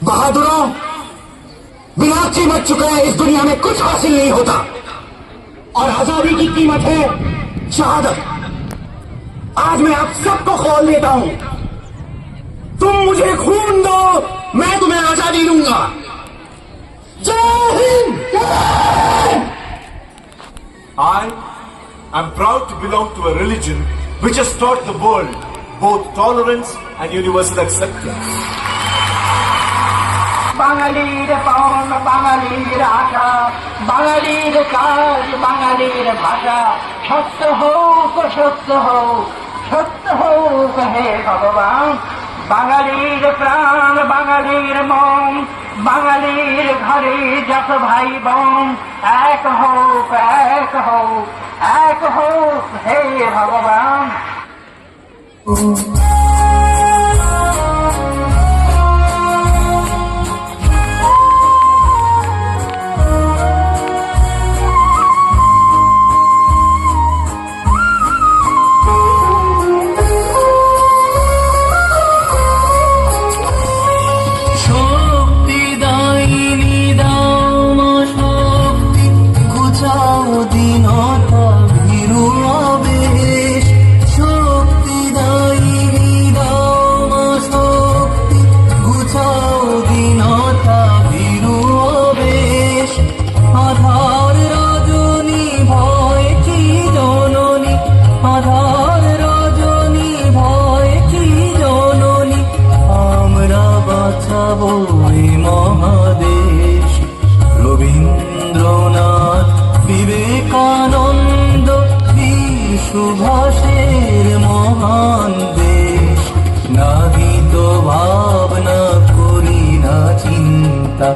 बहादुरों, बिना कीमत चुकाए इस दुनिया में कुछ हासिल नहीं होता और आजादी की कीमत है शहादत। आज मैं आप सबको खोल देता हूं, तुम मुझे खून दो, मैं तुम्हें आजादी दूंगा। जय Hind. I am proud to belong to a religion which has taught the world both tolerance and universal acceptance. বাঙালির পণ, বাঙালির আশা, বাঙালির কাজ, বাঙালির ভাষা। সত্য হোক, সত্য হোক, সত্য হোক হে ভগবান। বাঙালির প্রাণ, বাঙালির মন, বাঙালির ঘরে যত ভাই বোন। এক হোক, এক হোক, এক হোক হে ভগবান। মহাদেশ রবীন্দ্রনাথ, বিবেকানন্দ, বীর সুভাষের মহান দেশ। নাহিত ভাবনা করি না চিন্তা,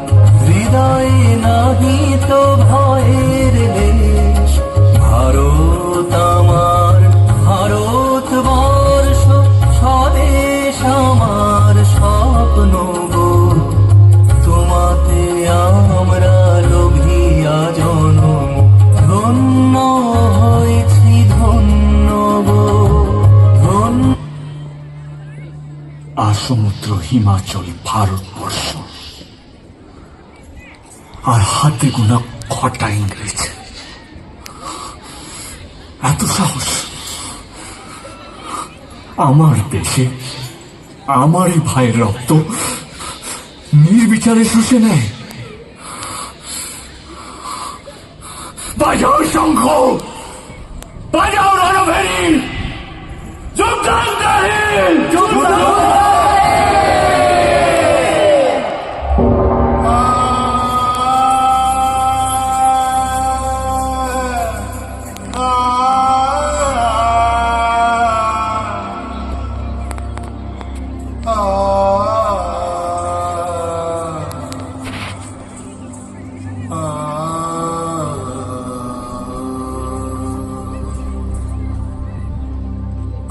হৃদয়ে নাহিত ভয়ের দেশ। ভারত আমার, ভারতবর্ষ স্বদেশ আমার স্বপ্ন গো। তোমাতে আমরা লোভিয়া জনম, ধন্য হয়েছি ধন্য গো ধন্য। আর সমুদ্র হিমাচল ভারতবর্ষ, আর হাতে গোনা কটা ইংরেজ। এত সাহস আমার দেশে, আমারই ভাইয়ের রক্ত নির্বিচারে শুষে নেয়। বাজাও শঙ্খ, বাজাও রণভেরি, যুদ্ধান্তহীন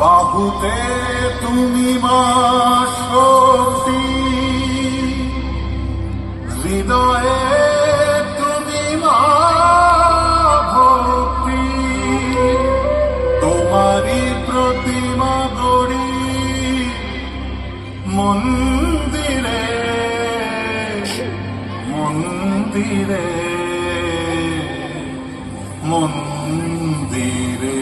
বাহুতে তুমি মা শক্তি, হৃদয়ে তুমি মা ভক্তি। তোমারই প্রতিমা গড়ি মন্দিরে মন্দিরে মন্দিরে।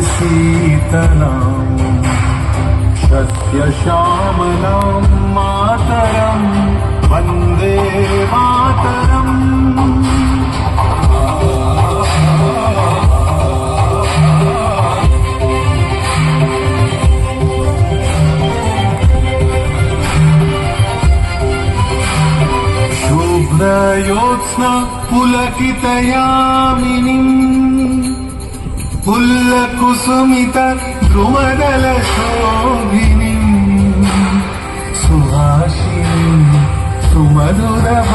सीतनां सत्यश्यामलां मातरं वन्दे मातरम् शुभ्रयोत्स्ना पुलकितयामिनीम् पुल्लकुसुमित द्रुमदलशोभिनीम् सुहासिनीम् सुमधुरभाषिणीम्